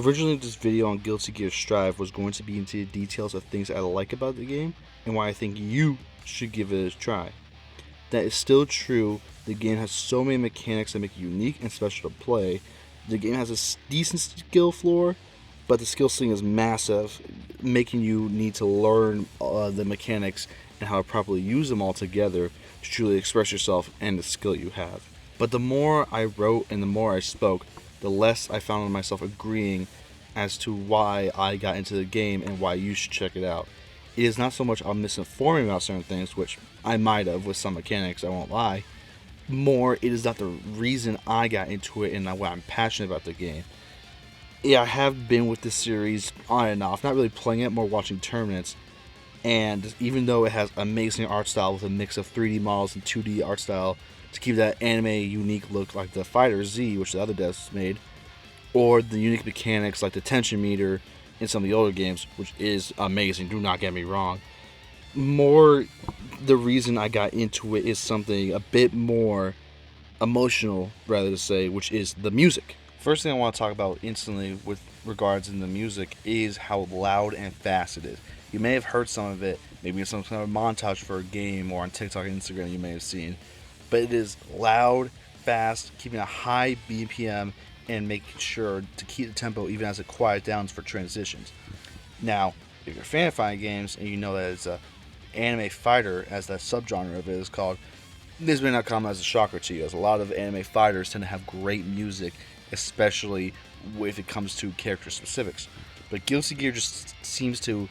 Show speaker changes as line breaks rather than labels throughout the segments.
Originally, this video on Guilty Gear Strive was going to be into the details of things I like about the game and why I think you should give it a try. That is still true. The game has so many mechanics that make it unique and special to play. The game has a decent skill floor, but the skill ceiling is massive, making you need to learn the mechanics and how to properly use them all together to truly express yourself and the skill you have. But the more I wrote and the more I spoke, the less I found myself agreeing as to why I got into the game and why you should check it out. It is not so much I'm misinforming about certain things, which I might have with some mechanics, I won't lie. More, it is not the reason I got into it and why I'm passionate about the game. Yeah, I have been with this series on and off, not really playing it, more watching tournaments. And even though it has amazing art style with a mix of 3D models and 2D art style to keep that anime unique look like the Fighter Z, which the other devs made, or the unique mechanics like the tension meter in some of the older games, which is amazing, do not get me wrong. More, the reason I got into it is something a bit more emotional, rather to say, which is the music. First thing I want to talk about instantly with regards in the music is how loud and fast it is. You may have heard some of it, maybe in some kind of montage for a game or on TikTok and Instagram you may have seen. But it is loud, fast, keeping a high BPM and making sure to keep the tempo even as it quiets down for transitions. Now, if you're a fan of fighting games and you know that it's a anime fighter, as that subgenre of it is called, this may not come as a shocker to you, as a lot of anime fighters tend to have great music, especially if it comes to character specifics. But Guilty Gear just seems to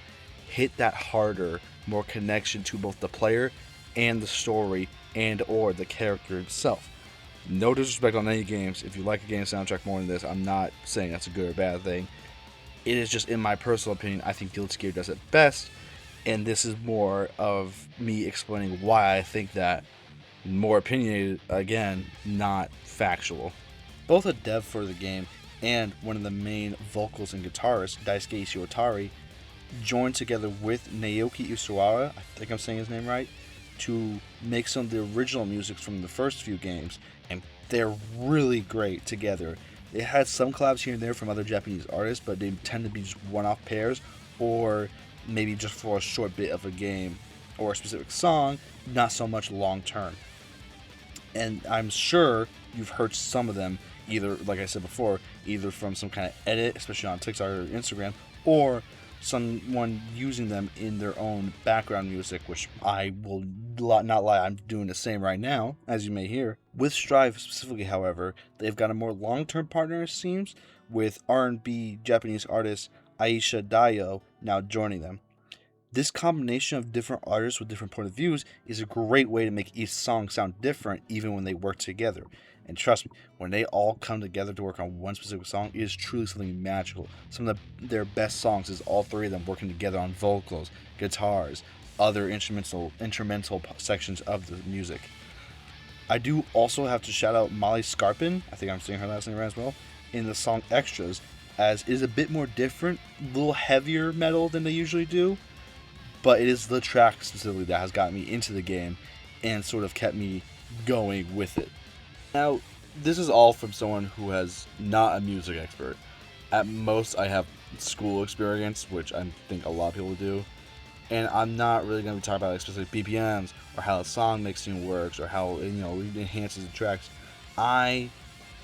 hit that harder, more connection to both the player and the story and or the character himself. No disrespect on any games. If you like a game soundtrack more than this, I'm not saying that's a good or bad thing. It is just, in my personal opinion, I think Guilty Gear does it best, and this is more of me explaining why I think that. More opinionated, again, not factual. Both a dev for the game and one of the main vocals and guitarists, Daisuke Ishiotari, joined together with Naoki Usawara, I think I'm saying his name right, to make some of the original music from the first few games, and they're really great together. They had some collabs here and there from other Japanese artists, but they tend to be just one-off pairs, or maybe just for a short bit of a game or a specific song, not so much long-term. And I'm sure you've heard some of them, either, like I said before, either from some kind of edit, especially on TikTok or Instagram, or someone using them in their own background music, which I will not lie, I'm doing the same right now, as you may hear. With Strive specifically, however, they've got a more long-term partner, it seems, with R&B Japanese artist Aisha Dayo now joining them. This combination of different artists with different point of views is a great way to make each song sound different even when they work together. And trust me, when they all come together to work on one specific song, it is truly something magical. Some of their best songs is all three of them working together on vocals, guitars, other instrumental sections of the music. I do also have to shout out Molly Scarpin, I think I'm saying her last name right as well, in the song Extras, as it is a bit more different, a little heavier metal than they usually do. But it is the track specifically that has gotten me into the game and sort of kept me going with it. Now, this is all from someone who has not a music expert. At most, I have school experience, which I think a lot of people do. And I'm not really going to be talking about like specific BPMs or how the song mixing works or how it enhances the tracks. I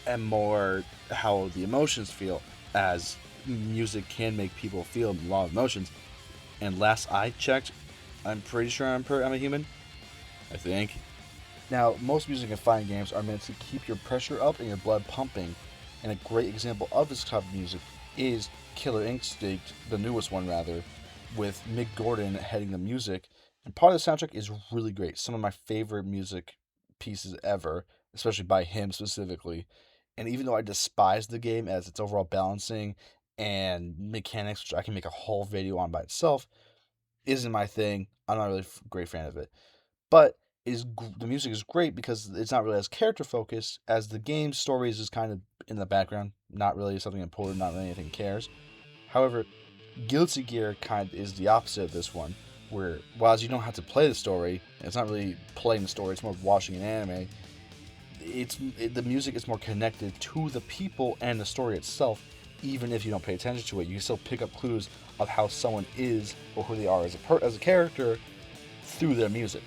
am more how the emotions feel, as music can make people feel a lot of emotions. And last I checked, I'm pretty sure I'm a human. I think. Now, most music and fighting games are meant to keep your pressure up and your blood pumping. And a great example of this type of music is Killer Instinct, the newest one rather, with Mick Gordon heading the music. And part of the soundtrack is really great. Some of my favorite music pieces ever, especially by him specifically. And even though I despise the game as its overall balancing and mechanics, which I can make a whole video on by itself, isn't my thing. I'm not really a great fan of it. But the music is great because it's not really as character focused as the game's story is just kind of in the background, not really something important, not really anything cares. However, Guilty Gear kind of is the opposite of this one, where while you don't have to play the story, it's not really playing the story, it's more watching an anime. The music is more connected to the people and the story itself, even if you don't pay attention to it, you can still pick up clues of how someone is or who they are as a character through their music.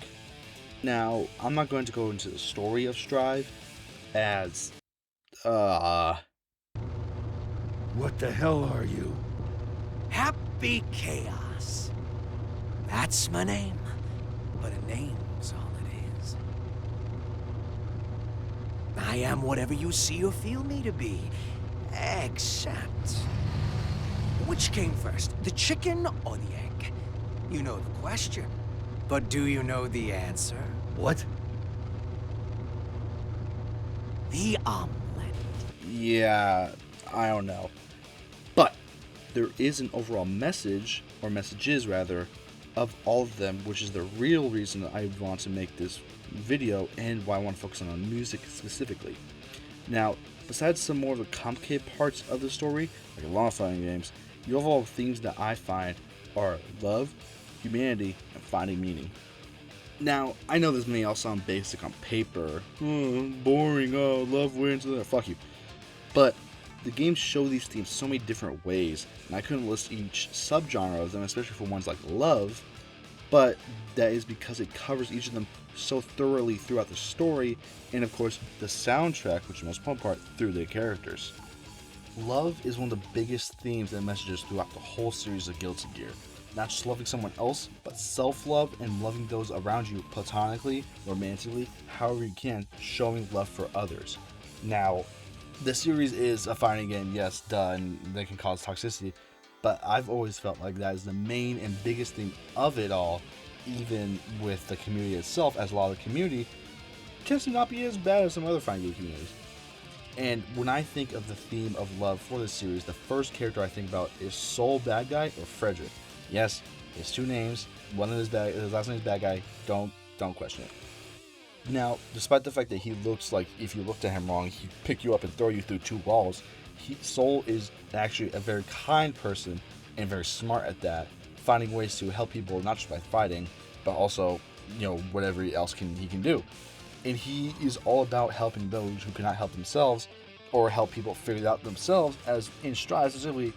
Now, I'm not going to go into the story of Strive as,
What the hell are you?
Happy Chaos. That's my name. But a name's all it is. I am whatever you see or feel me to be. Except... which came first, the chicken or the egg? You know the question. But do you know the answer?
What?
The omelet.
yeah, I don't know. But there is an overall message, or messages rather, of all of them, which is the real reason I want to make this video and why I want to focus on music specifically. Now, besides some more of the complicated parts of the story, like a lot of fighting games, the overall themes that I find are love, humanity, and finding meaning. Now, I know this may all sound basic on paper. Boring, love wins, fuck you. But the games show these themes so many different ways, and I couldn't list each subgenre of them, especially for ones like love, but that is because it covers each of them so thoroughly throughout the story, and of course, the soundtrack, which is the most important part, through the characters. Love is one of the biggest themes and messages throughout the whole series of Guilty Gear. Not just loving someone else, but self-love and loving those around you platonically, romantically, however you can, showing love for others. Now, the series is a fighting game, yes, duh, and they can cause toxicity, but I've always felt like that is the main and biggest theme of it all, even with the community itself, as a lot of the community tends to not be as bad as some other fighting game communities. And when I think of the theme of love for this series, the first character I think about is Soul Bad Guy or Frederick. Yes, his two names. One of his last name is Bad Guy. Don't question it. Now, despite the fact that he looks like if you looked at him wrong, he'd pick you up and throw you through two walls, Soul is actually a very kind person and very smart at that, finding ways to help people not just by fighting, but also, whatever else he can do. And he is all about helping those who cannot help themselves or help people figure it out themselves, as in Strive specifically.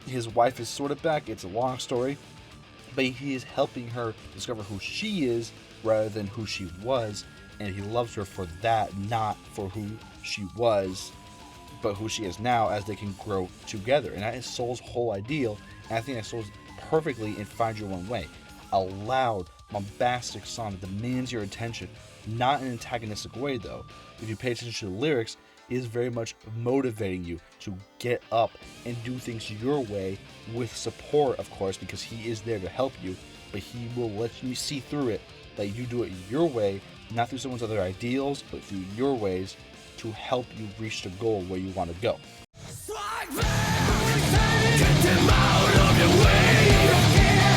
His wife is sort of back, it's a long story, but he is helping her discover who she is rather than who she was, and he loves her for that, not for who she was, but who she is now, as they can grow together. And that is Soul's whole ideal, and I think that Soul's perfectly in Find Your One Way. A loud, bombastic song that demands your attention, not in an antagonistic way though. If you pay attention to the lyrics, it is very much motivating you to get up and do things your way, with support of course, because he is there to help you, but he will let you see through it that you do it your way, not through someone's other ideals, but through your ways, to help you reach the goal where you want to go.
Get them out of your way.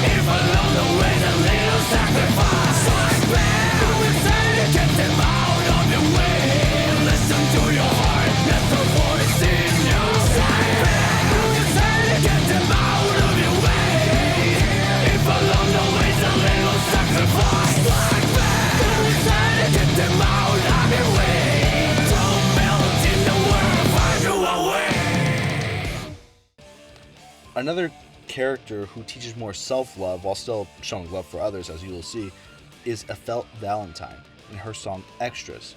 If along the way a little sacrifice, get them out of your way. Listen to your heart, let the voice in your side. Get them out of your way. If along the way a little sacrifice, get them out of your way. Don't melt in the world, find your way.
Another character who teaches more self-love while still showing love for others, as you will see, is Efelt Valentine in her song Extras.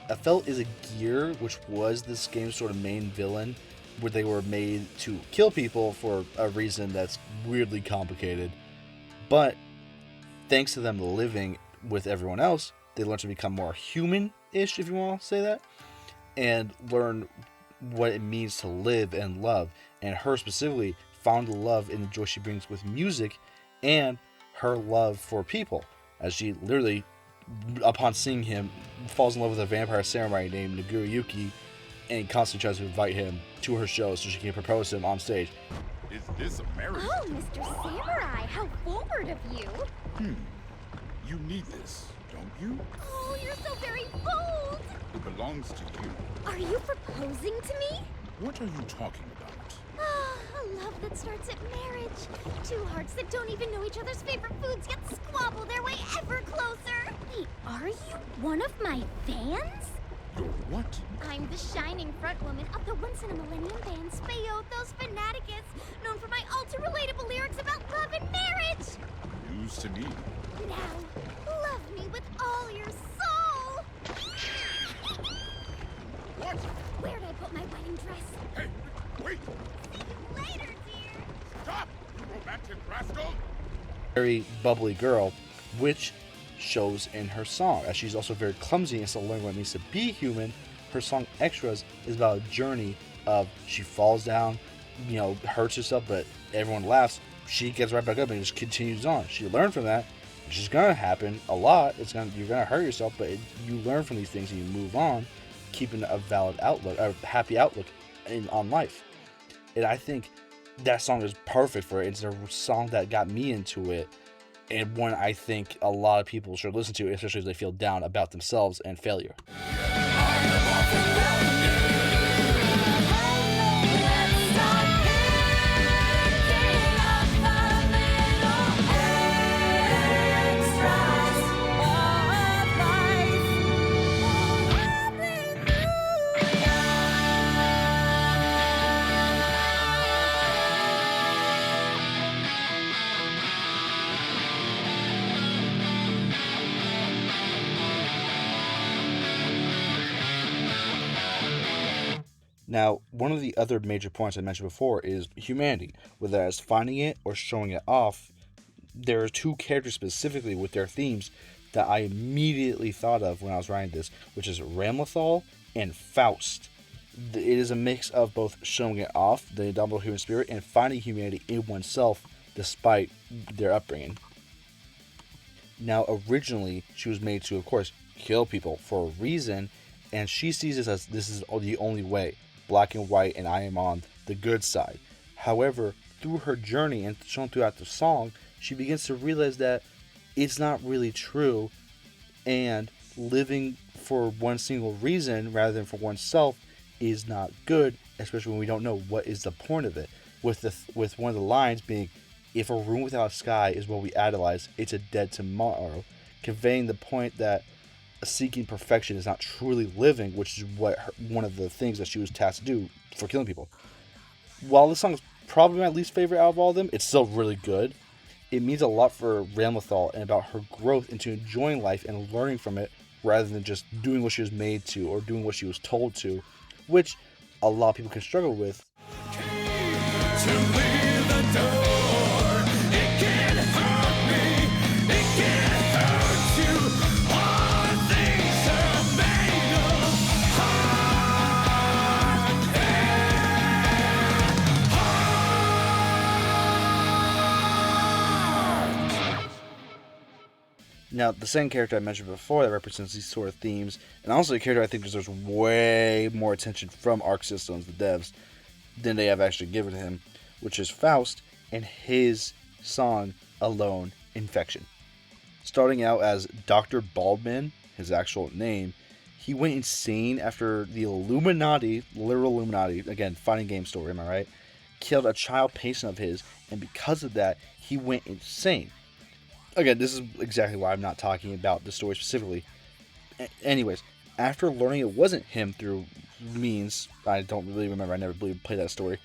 Efelt is a gear which was this game's sort of main villain, where they were made to kill people for a reason that's weirdly complicated, but thanks to them living with everyone else, they learn to become more human-ish, if you want to say that, and learn what it means to live and love. And her specifically found the love in the joy she brings with music and her love for people, as she literally, upon seeing him, falls in love with a vampire samurai named Naguriyuki and constantly tries to invite him to her show so she can propose to him on stage.
Is this a marriage?
Oh, Mr. Samurai, how forward of you.
You need this, don't you?
Oh, you're so very bold.
It belongs to you.
Are you proposing to me?
What are you talking about?
Ah, a love that starts at marriage. Two hearts that don't even know each other's favorite foods yet squabble their way ever closer. Wait, are you one of my fans?
You're what?
I'm the shining front woman of the once-in-a-millennium band Speyo, those
ratchet rascal!
Very bubbly girl, which shows in her song. As she's also very clumsy and still learning what it means to be human, her song Extras is about a journey of she falls down, hurts herself, but everyone laughs. She gets right back up and just continues on. She learned from that, which is gonna happen a lot. You're gonna hurt yourself, but you learn from these things and you move on, keeping a valid outlook, a happy outlook on life. And I think that song is perfect for it. It's a song that got me into it, and one I think a lot of people should listen to, especially if they feel down about themselves and failure. Now, one of the other major points I mentioned before is humanity. Whether it's finding it or showing it off, there are two characters specifically with their themes that I immediately thought of when I was writing this, which is Ramlethal and Faust. It is a mix of both showing it off, the indomitable human spirit, and finding humanity in oneself despite their upbringing. Now, originally, she was made to, of course, kill people for a reason, and she sees this as this is the only way. Black and white, and I am on the good side. However, through her journey and shown throughout the song, she begins to realize that it's not really true, and living for one single reason rather than for oneself is not good, especially when we don't know what is the point of it. With one of the lines being, "If a room without a sky is what we idolize, it's a dead tomorrow," conveying the point that seeking perfection is not truly living, which is one of the things that she was tasked to do for killing people. While this song is probably my least favorite out of all of them, it's still really good. It means a lot for Ramlethal and about her growth into enjoying life and learning from it rather than just doing what she was made to or doing what she was told to, which a lot of people can struggle with.
To leave the door, it can hurt me, it can hurt you. All things are made of heart and heart.
Now, the second character I mentioned before that represents these sort of themes, and also a character I think deserves way more attention from Arc Systems, the devs, than they have actually given him, which is Faust and his song Alone Infection. Starting out as Dr. Baldman, his actual name, he went insane after the Illuminati, literal Illuminati, again, fighting game story, am I right? Killed a child patient of his, and because of that, he went insane. Again, this is exactly why I'm not talking about the story specifically. Anyways, after learning it wasn't him through means, I don't really remember, I never played that story,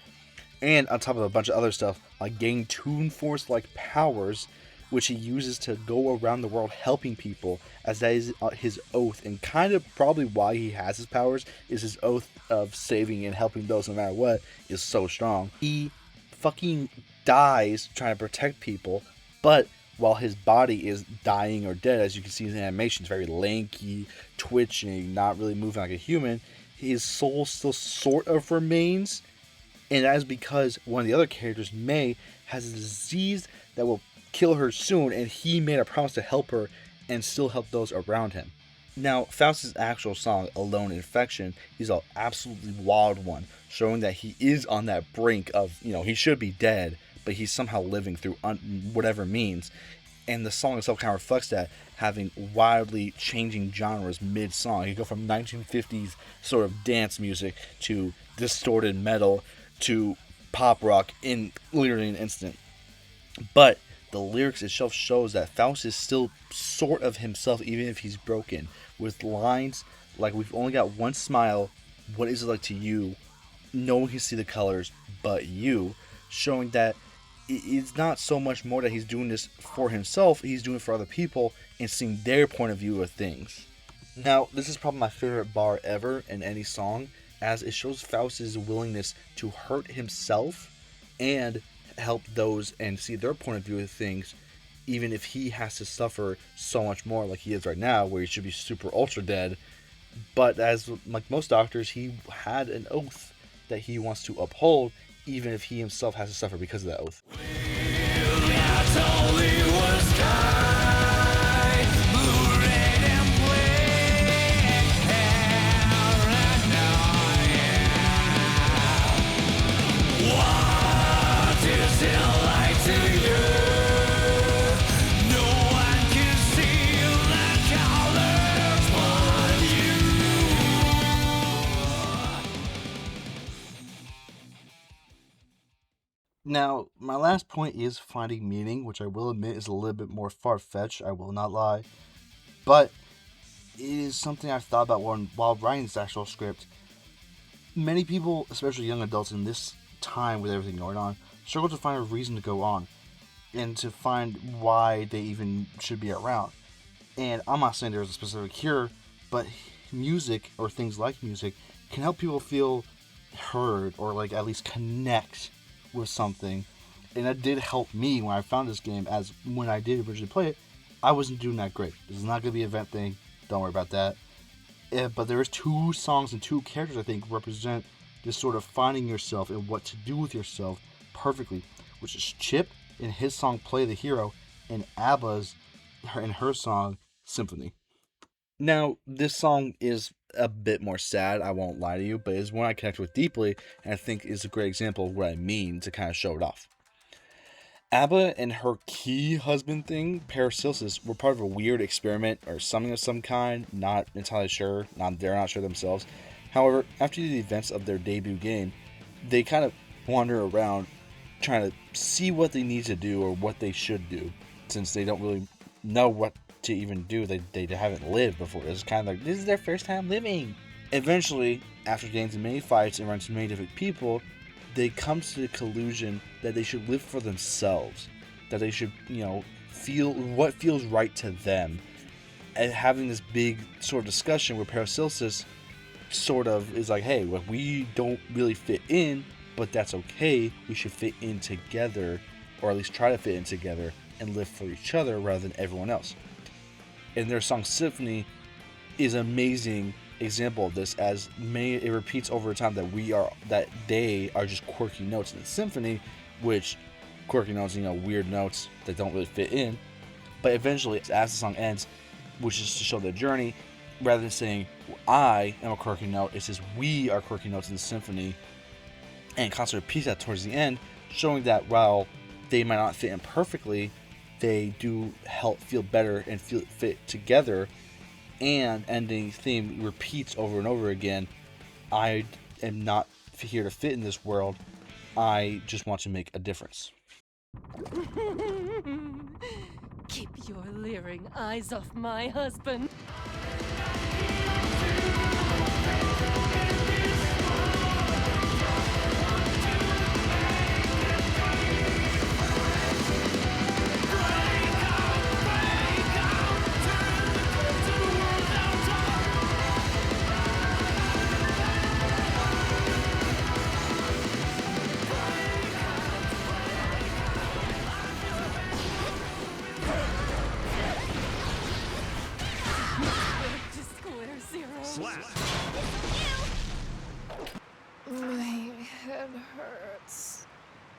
and on top of a bunch of other stuff, like gaining Toon Force-like powers, which he uses to go around the world helping people, as that is his oath, and kind of probably why he has his powers, is his oath of saving and helping those no matter what, is so strong. He fucking dies trying to protect people, but while his body is dying or dead, as you can see in the animation, it's very lanky, twitching, not really moving like a human, his soul still sort of remains, and that is because one of the other characters, May, has a disease that will kill her soon, and he made a promise to help her and still help those around him. Now, Faust's actual song, Alone Infection, is an absolutely wild one, showing that he is on that brink of, he should be dead, but he's somehow living through whatever means. And the song itself kind of reflects that, having wildly changing genres mid-song. You go from 1950s sort of dance music to distorted metal to pop rock in literally an instant. But the lyrics itself shows that Faust is still sort of himself, even if he's broken, with lines like, "We've only got one smile, what is it like to you? No one can see the colors but you," showing that it's not so much more that he's doing this for himself, he's doing it for other people and seeing their point of view of things. Now, this is probably my favorite bar ever in any song, as it shows Faust's willingness to hurt himself and help those and see their point of view of things, even if he has to suffer so much more like he is right now, where he should be super ultra dead. But as like most doctors, he had an oath that he wants to uphold, even if he himself has to suffer because of that oath. Now, my last point is finding meaning, which I will admit is a little bit more far-fetched, I will not lie. But it is something I've thought about while writing this actual script. Many people, especially young adults in this time with everything going on, struggle to find a reason to go on and to find why they even should be around. And I'm not saying there's a specific cure, but music or things like music can help people feel heard or like at least connect with something. And that did help me when I found this game, as when I did originally play it, I wasn't doing that great. This is not going to be an event thing, don't worry about that. But there is 2 songs and 2 characters I think represent this sort of finding yourself and what to do with yourself perfectly, which is Chip in his song Play the Hero and ABBA's in her song Symphony. Now, this song is a bit more sad, I won't lie to you, but it's one I connect with deeply, and I think is a great example of what I mean to kind of show it off. ABBA and her key husband thing, Paracelsus, were part of a weird experiment or something of some kind, not entirely sure, they're not sure themselves. However, after the events of their debut game, they kind of wander around trying to see what they need to do or what they should do, since they don't really know what to even do. They haven't lived before. It's kind of like, this is their first time living. Eventually, after getting into many fights and running into many different people, they come to the conclusion that they should live for themselves, that they should, feel what feels right to them, and having this big sort of discussion where Paracelsus sort of is like, hey, well, we don't really fit in, but that's okay. We should fit in together, or at least try to fit in together and live for each other rather than everyone else. And their song Symphony is an amazing example of this, as it repeats over time that they are just quirky notes in the symphony, which quirky notes, weird notes that don't really fit in. But eventually, as the song ends, which is to show their journey, rather than saying I am a quirky note, it says we are quirky notes in the symphony, and constantly repeats that towards the end, showing that while they might not fit in perfectly, they do help feel better and fit together. And ending theme repeats over and over again. I am not here to fit in this world. I just want to make a difference.
Keep your leering eyes off my husband.
My head hurts.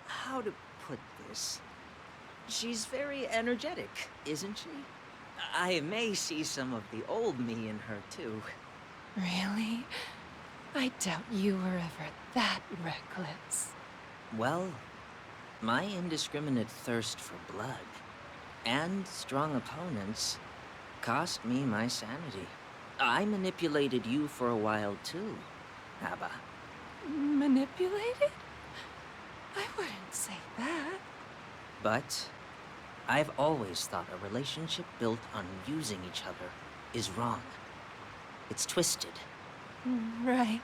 How to put this? She's very energetic, isn't she? I may see some of the old me in her, too.
Really? I doubt you were ever that reckless.
Well, my indiscriminate thirst for blood and strong opponents cost me my sanity. I manipulated you for a while, too, ABBA.
Manipulated? I wouldn't say that.
But I've always thought a relationship built on using each other is wrong. It's twisted.
Right.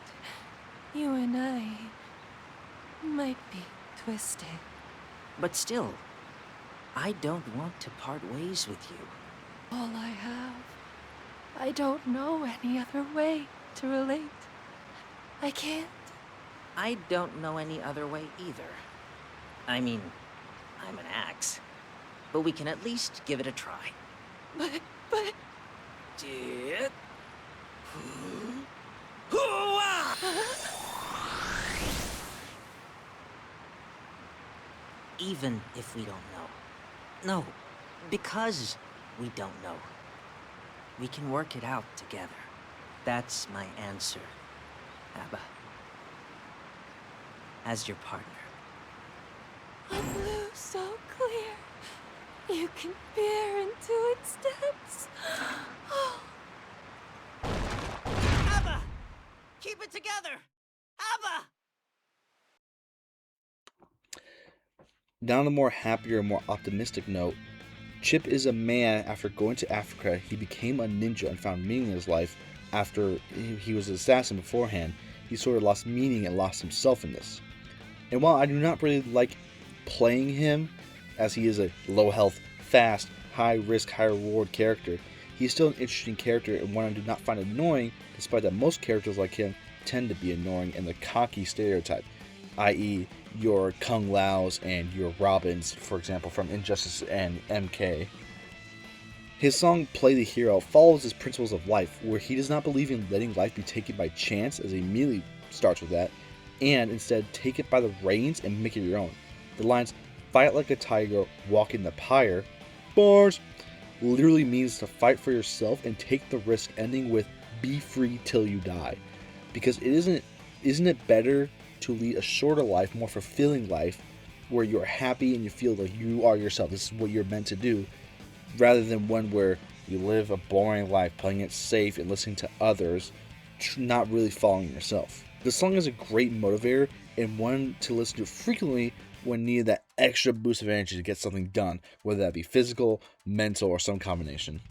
You and I might be twisted.
But still, I don't want to part ways with you.
All I have. I don't know any other way to relate. I can't.
I don't know any other way either. I mean, I'm an axe. But we can at least give it a try.
But...
Did... Even if we don't know. No, because we don't know. We can work it out together. That's my answer, Abba. As your partner.
A blue so clear, you can peer into its depths. Oh.
Abba! Keep it together! Abba!
Now on a more happier, more optimistic note, Chip is a man. After going to Africa, he became a ninja and found meaning in his life. After he was an assassin beforehand, he sort of lost meaning and lost himself in this. And while I do not really like playing him, as he is a low health, fast, high risk, high reward character, he's still an interesting character and one I do not find annoying, despite that most characters like him tend to be annoying in the cocky stereotype, i.e. your Kung Laos and your Robins, for example, from Injustice and MK. His song Play the Hero follows his principles of life, where he does not believe in letting life be taken by chance, as he immediately starts with that, and instead take it by the reins and make it your own. The lines, "Fight like a tiger, walk in the pyre," bars, literally means to fight for yourself and take the risk, ending with "be free till you die." Because isn't it better to lead a shorter life, more fulfilling life, where you're happy and you feel like you are yourself, this is what you're meant to do, rather than one where you live a boring life, playing it safe and listening to others, not really following yourself. The song is a great motivator and one to listen to frequently when needed that extra boost of energy to get something done, whether that be physical, mental, or some combination.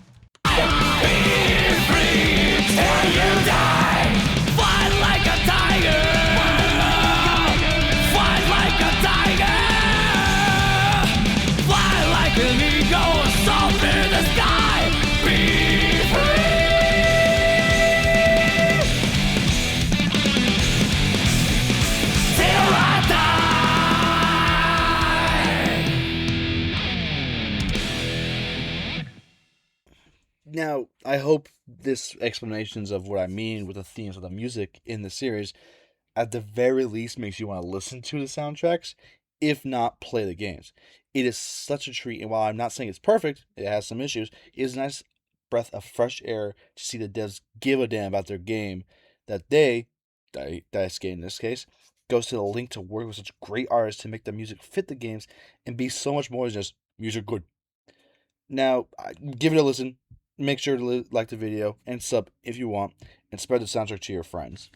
Now, I hope this explanations of what I mean with the themes of the music in the series, at the very least, makes you want to listen to the soundtracks, if not play the games. It is such a treat, and while I'm not saying it's perfect, it has some issues, it is a nice breath of fresh air to see the devs give a damn about their game, that Daisuke in this case, goes to the link to work with such great artists to make the music fit the games and be so much more than just music good. Now, give it a listen. Make sure to like the video and sub if you want, and spread the soundtrack to your friends.